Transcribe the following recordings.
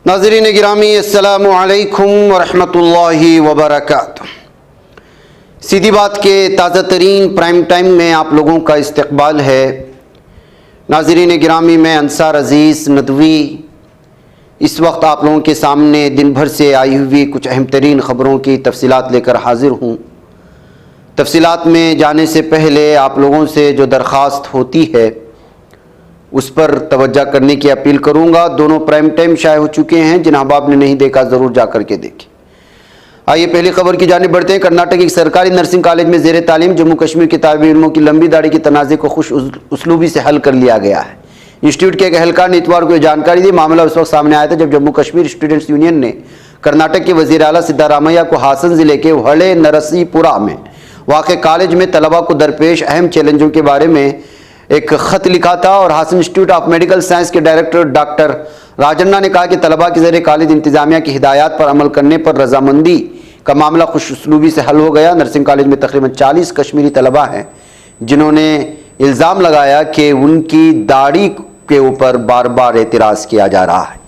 नाज़रीन गिरामी अस्सलामु अलैकुम वरहमतुल्लाहि वबरकातुह। सीधी बात के ताज़ा तरीन प्राइम टाइम में आप लोगों का इस्तकबाल है। नाज़रीन गिरामी, मैं अंसार अज़ीज़ नदवी इस वक्त आप लोगों के सामने दिन भर से आई हुई कुछ अहम तरीन ख़बरों की तफसीलात लेकर हाजिर हूँ। तफसीलात में जाने से पहले आप लोगों से जो दरख्वास्त होती है उस पर तवज्जो करने की अपील करूंगा। दोनों प्राइम टाइम शाये हो चुके हैं, जिन अहबाब ने नहीं देखा ज़रूर जा कर के देखें। आइए पहली खबर की जानिब बढ़ते हैं। कर्नाटक एक सरकारी नर्सिंग कॉलेज में ज़ेर तालीम जम्मू कश्मीर के तालिब इल्मों की लंबी दाढ़ी के तनाज़े को खुश उसलूबी से हल कर लिया गया है। इंस्टीट्यूट के एक एहलकार ने इतवार को यह जानकारी दी। मामला उस वक्त सामने आया था जब जम्मू कश्मीर स्टूडेंट्स यूनियन ने कर्नाटक के वज़ीर आला सिद्धारामैया को हासन ज़िले के हड़े नरसीपुरा में वाक़ कॉलेज में तलबा को दरपेश अहम चैलेंजों के बारे में एक ख़त लिखा था और Hassan institute of medical science के डायरेक्टर डॉक्टर राजन्ना ने कहा कि तलबा के ज़रिए कॉलेज इंतज़ामिया की हिदायत पर अमल करने पर रजामंदी का मामला खुश उसलूबी से हल हो गया। नर्सिंग कॉलेज में तकरीबन 40 कश्मीरी तलबा हैं जिन्होंने इल्ज़ाम लगाया कि उनकी दाढ़ी के ऊपर बार बार एतराज़ किया जा रहा है।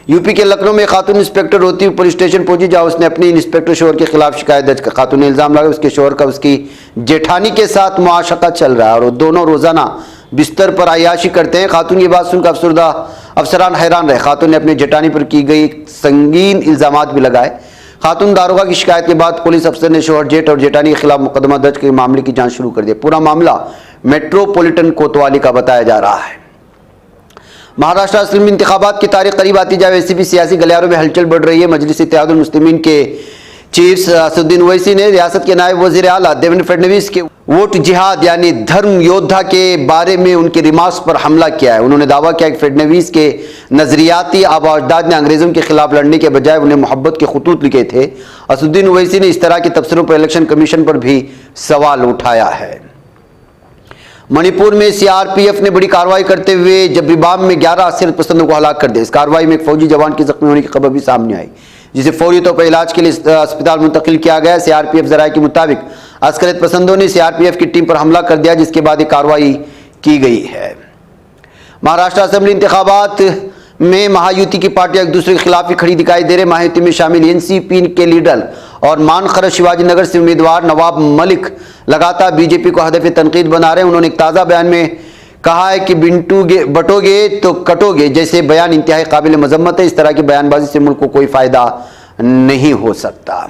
यूपी के लखनऊ में खातून इंस्पेक्टर रोती हुई पुलिस स्टेशन पहुंची जहां उसने अपनी इंस्पेक्टर शोहर के खिलाफ शिकायत दर्ज कर खातून ने इल्ज़ाम लगाया उसके शोहर का उसकी जेठानी के साथ मुआशका चल रहा है और दोनों रोज़ाना बिस्तर पर अय्याशी करते हैं। खातून की बात सुनकर अफसरदा अफसरान हैरान रहे। खातून ने अपनी जेठानी पर की गई संगीन इल्ज़ामात भी लगाए। खातून दारोगा की शिकायत के बाद पुलिस अफसर ने शोहर जेठ और जेठानी के खिलाफ मुकदमा दर्ज कर मामले की जाँच शुरू कर दी। पूरा मामला मेट्रोपॉलिटन कोतवाली का बताया जा रहा है। महाराष्ट्र असम इंतखाबात की तारीख करीब आती जाए वैसे भी सियासी गलियारों में हलचल बढ़ रही है। मजलिस इत्तेहादुल मुस्लिमीन के चीफ असदुद्दीन ओवैसी ने रियासत के नायब वज़ीर आला देवेंद्र फडणवीस के वोट जिहाद यानी धर्म योद्धा के बारे में उनके रिमार्क्स पर हमला किया है। उन्होंने दावा किया कि फडणवीस के नजरियाती आबा अजदाद ने अंग्रेजों के खिलाफ लड़ने के बजाय उन्हें मोहब्बत के खतूत लिखे थे। असदुद्दीन ओवैसी ने इस तरह के तबसरों पर इलेक्शन कमीशन पर भी सवाल उठाया है। मणिपुर में सीआरपीएफ ने बड़ी कार्रवाई करते हुए जबरीबाम में 11 असलियत पसंदों को हलाक कर दिया। इस कार्रवाई में एक फौजी जवान की जख्मी होने की खबर भी सामने आई जिसे फौरी तौर पर इलाज के लिए अस्पताल मुंतकिल किया गया। सीआरपीएफ जराये के मुताबिक असलियत पसंदों ने सीआरपीएफ की टीम पर हमला कर दिया जिसके बाद ये कार्रवाई की गई है। महाराष्ट्र असेंबली इंतखाबात में महायुति की पार्टियां एक दूसरे के खिलाफ ही खड़ी दिखाई दे रहे। महायुति में शामिल एनसीपी के लीडर और मानखरद शिवाजी नगर से उम्मीदवार नवाब मलिक लगातार बीजेपी को हदफ तनकीद बना रहे हैं। उन्होंने एक ताज़ा बयान में कहा है कि बटोगे तो कटोगे जैसे बयान इंतहाई काबिल मजम्मत है। इस तरह की बयानबाजी से मुल्क को कोई फायदा नहीं हो सकता।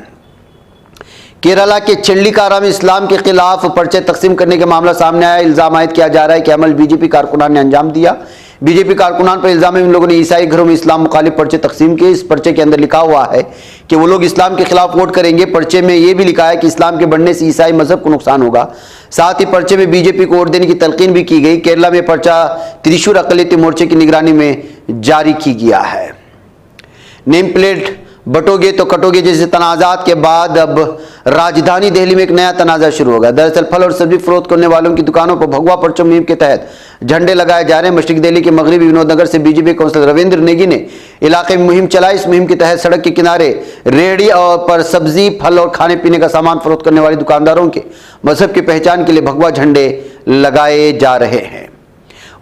केरला के चंडीकारा में इस्लाम के खिलाफ पर्चे तकसीम करने का मामला सामने आया। इल्जाम आयद किया जा रहा है कि अमल बीजेपी कारकुनान ने अंजाम दिया। बीजेपी कारकुनान पर इल्जाम है इन लोगों ने ईसाई घरों में इस्लाम मुखालिफ पर्चे तकसीम किए। इस पर्चे के अंदर लिखा हुआ है कि वो लोग इस्लाम के खिलाफ वोट करेंगे। पर्चे में यह भी लिखा है कि इस्लाम के बढ़ने से ईसाई मजहब को नुकसान होगा। साथ ही पर्चे में बीजेपी को वोट देने की तलकीन भी की गई। केरला में पर्चा त्रिशूल अक़लियती मोर्चे की निगरानी में जारी की गया है। नेम प्लेट बटोगे तो कटोगे जैसे तनाज़ात के बाद अब राजधानी दिल्ली में एक नया तनाज़ा शुरू होगा। दरअसल फल और सब्जी फरोख्त करने वालों की दुकानों पर भगवा पर्चों मुहिम के तहत झंडे लगाए जा रहे हैं। मशरिक दिल्ली के मगरबी विनोदनगर से बीजेपी काउंसिलर रविंद्र नेगी ने इलाके में मुहिम चलाई। इस मुहिम के तहत सड़क के किनारे रेहड़ी और पर सब्जी फल और खाने पीने का सामान फरोख्त करने वाले दुकानदारों के मजहब की पहचान के लिए भगवा झंडे लगाए जा रहे हैं।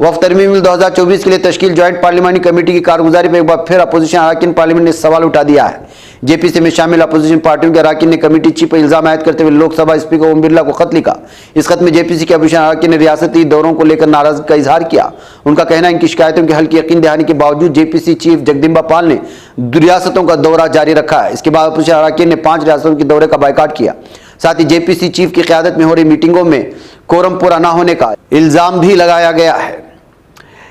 वफ़द तरमीम 2024 के लिए तश्कील ज्वाइंट पार्लिमानी कमेटी की कारगुजारी पर एक बार फिर अपोजिशन अरकान पार्लियामेंट ने सवाल उठा दिया है। जेपीसी में शामिल अपोजिशन पार्टियों के अरकान ने कमेटी चीफ पर इल्जाम आयद करते हुए लोकसभा स्पीकर ओम बिरला को खत लिखा। इस खत में जेपीसी के अपोजिशन अरकान ने रियासती दौरों को लेकर नाराजगी का इजहार किया। उनका कहना है इनकी शिकायतों के हल की यकीन दहानी के बावजूद जेपीसी चीफ जगदम्बा पाल ने रियासतों का दौरा जारी रखा है। इसके बाद अपोजिशन अरकान ने 5 रियासतों के दौरे का बायकॉट किया। साथ ही जेपीसी चीफ की क़यादत में हो रही मीटिंगों में कोरम पूरा न होने का इल्जाम भी लगाया गया है।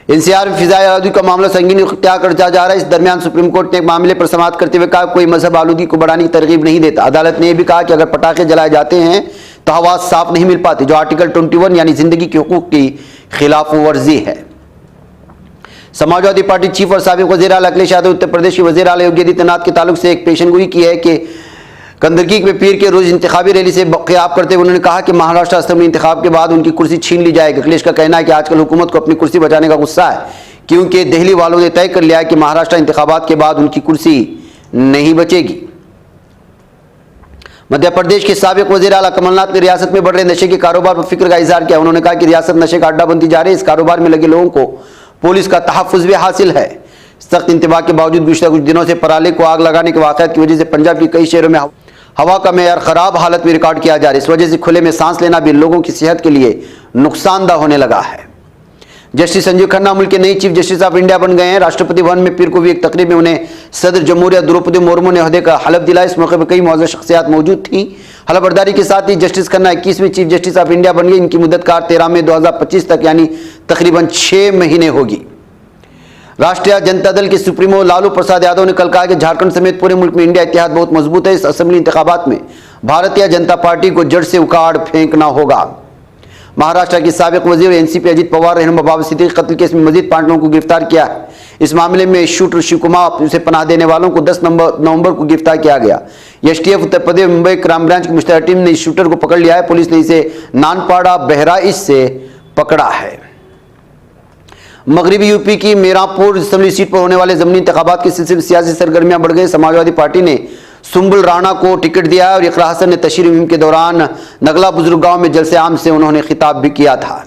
एनसीआर फिजाई आलूगी का मामला संगीन इख्तियार करता जा रहा है। इस दरमियान सुप्रीम कोर्ट ने एक मामले पर समाअत करते हुए कहा कोई मजहब आलूगी को बढ़ाने की तरगीब नहीं देता। अदालत ने यह भी कहा कि अगर पटाखे जलाए जाते हैं तो हवा साफ नहीं मिल पाती, जो आर्टिकल 21 यानी जिंदगी के हुकूक की खिलाफ वर्जी है। समाजवादी पार्टी चीफ और साबिक वज़ीर आला अखिलेश यादव उत्तर प्रदेश के वज़ीर आला योगी आदित्यनाथ के ताल्लुक से एक पेशनगोई की है कि कंदरकी में पीर के रोज इंतखाबी रैली से क़याम करते हुए उन्होंने कहा कि महाराष्ट्र असेंबली इंतखाब के बाद उनकी कुर्सी छीन ली जाएगी। अखिलेश का कहना है कि आजकल हुकूमत को अपनी कुर्सी बचाने का गुस्सा है क्योंकि दिल्ली वालों ने तय कर लिया है कि महाराष्ट्र इंतखाबात के बाद उनकी कुर्सी नहीं बचेगी। मध्य प्रदेश के साबिक वज़ीर आला कमलनाथ ने रियासत में बढ़ रहे नशे के कारोबार पर फिक्र का इजहार किया। उन्होंने कहा कि रियासत नशे का अड्डा बनती जा रही है। इस कारोबार में लगे लोगों को पुलिस का तहफ़्फ़ुज़ भी हासिल है। सख्त इंतबाह के बावजूद गुज़श्ता कुछ दिनों से पराली को आग लगाने के वाक़यात की वजह से पंजाब के कई शहरों में हवा का मेयार ख़राब हालत में रिकॉर्ड किया जा रहा है। इस वजह से खुले में सांस लेना भी लोगों की सेहत के लिए नुकसानदा होने लगा है। जस्टिस संजीव खन्ना मुल्क के नए चीफ जस्टिस ऑफ इंडिया बन गए हैं। राष्ट्रपति भवन में पीर को भी एक तकरीब में उन्हें सदर जमहूरिया द्रौपदी मुर्मू ने ओहदे का हलफ दिलाया। इस मौके पर कई मौजूद शख्सियात मौजूद थी। हलफबरदारी के साथ ही जस्टिस खन्ना 21वें चीफ जस्टिस ऑफ इंडिया बन गए। इनकी मुद्दतकार 13 मई 2025 तक यानी तकरीबन 6 महीने होगी। राष्ट्रीय जनता दल के सुप्रीमो लालू प्रसाद यादव ने कल कहा कि झारखंड समेत पूरे मुल्क में इंडिया इत्तेहाद बहुत मजबूत है। इस असेंबली इंतखाबात में भारतीय जनता पार्टी को जड़ से उखाड़ फेंकना होगा। महाराष्ट्र के साबिक वजीर एनसीपी अजीत पवार रहनुमा बाबा सिद्दीकी कत्ल केस में मजीद 5 लोगों को गिरफ्तार किया है। इस मामले में शूटर शिव कुमार से पनाह देने वालों को 10 नवंबर को गिरफ्तार किया गया। STF Uttar Pradesh Mumbai crime branch की मुश्तरका टीम ने इस शूटर को पकड़ लिया है। पुलिस ने इसे नानपाड़ा बहराइच से पकड़ा है। मगरबी यूपी की मीरापुर असेंबली सीट पर होने वाले ज़मीनी इंतखाबात के सिलसिले में सियासी सरगर्मियां बढ़ गई। समाजवादी पार्टी ने सुंबुल राणा को टिकट दिया है और इकरा हसन ने तशरीफ मुहिम के दौरान नगला बुजुर्ग गांव में जलसे आम से उन्होंने खिताब भी किया था।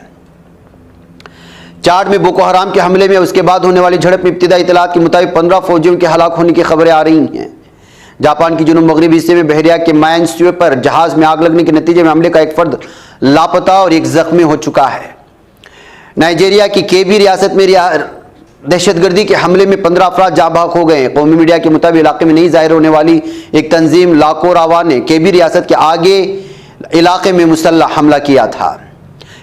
चाड में बोको हराम के हमले में उसके बाद होने वाली झड़प में इब्तिदाई इतलात के मुताबिक 15 फौजियों के हलाक होने की खबरें आ रही हैं। जापान की जुनूब मगरबी हिस्से में बहरिया के माइन स्वीप पर जहाज में आग लगने के नतीजे में हमले का एक फर्द लापता और एक जख्मी हो चुका है। नाइजीरिया की केबी रियासत में दहशतगर्दी के हमले में 15 अफराद जाँ बहक हो गए। कौमी मीडिया के मुताबिक इलाके में नहीं जाहिर होने वाली एक तंजीम लाकोरावा ने केबी रियासत के आगे इलाके में मुसल्लह हमला किया था।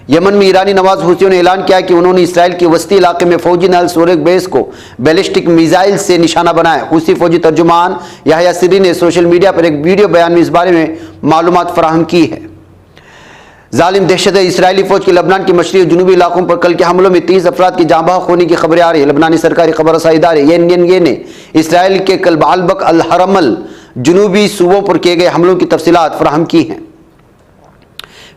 यमन में ईरानी नवाज हुसैन ने ऐलान किया कि उन्होंने इसराइल के वस्ती इलाके में फौजी नल सोरेग बेस को बैलिस्टिक मिसाइल से निशाना बनाया। हुसी फौजी तर्जुमान याह्या सिरी ने सोशल मीडिया पर एक वीडियो बयान में इस बारे में मालूमात फराहम की है। जालिम दहशत इसराइली फौज के लबनान के मशरक़ी और जुनूबी इलाकों पर कल के हमलों में 30 अफराद की जाँ बहक होने की खबरें आ रही है। लबनानी सरकारी खबर रसाई इदारे एनएनए ने इसराइल के कल बालबक अल हरमल जुनूबी सूबों पर किए गए हमलों की तफसीलात फराहम की हैं।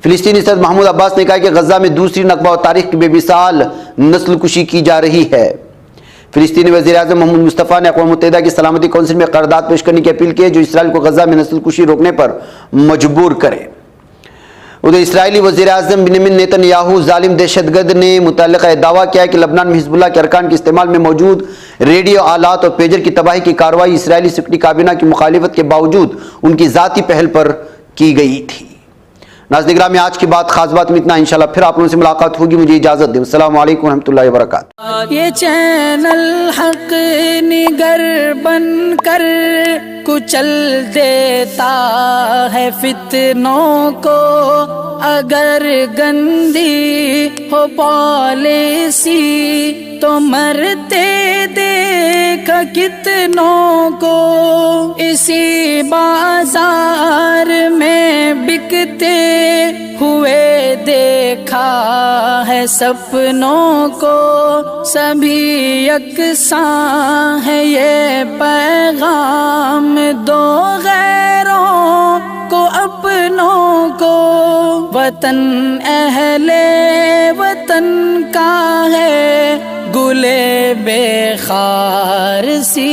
फिलिस्तीनी सदर महमूद अब्बास ने कहा कि गजा में दूसरी नकबा और तारीख की बेमिसाल नस्लकुशी की जा रही है। फिलिस्तीनी वज़ीर-ए-आज़म मोहम्मद मुस्तफ़ा ने अक़वाम मुत्तहिदा की सलामती कौंसिल में करारदाद पेश करने की अपील की है जो इसराइल को गजा में नस्लकुशी रोकने पर मजबूर करे। उधर इसराइली वज़ीर-ए-आज़म बिन्यामिन नेतन्याहू जालिम दहशतगर्द ने मुतल्लिक़ा दावा किया है कि लबनान में हिज़्बुल्लाह के अरकान के इस्तेमाल में मौजूद रेडियो आलात और पेजर की तबाही की कार्रवाई इसराइली सिक्योरिटी काबीना की मुखालिफत के बावजूद उनकी ज़ाती पहल पर की गई थी। नाज़रीन में आज की बात खास बात में इतना। इंशाल्लाह फिर आप लोगों से मुलाकात होगी। मुझे इजाज़त दें। अस्सलामु अलैकुम रहमतुल्लाहि व बरकातुहू। ये चैनल हक निगर बन कर कुचल देता है फितनों को। अगर गंदी हो पॉलिसी तो मरते देख कितनों को। इसी बाजार में बिकते हुए देखा है सपनों को। सभी यकसां है ये पैगाम दो गैरों को अपनों को। वतन अहले वतन का है गुले बेखार सी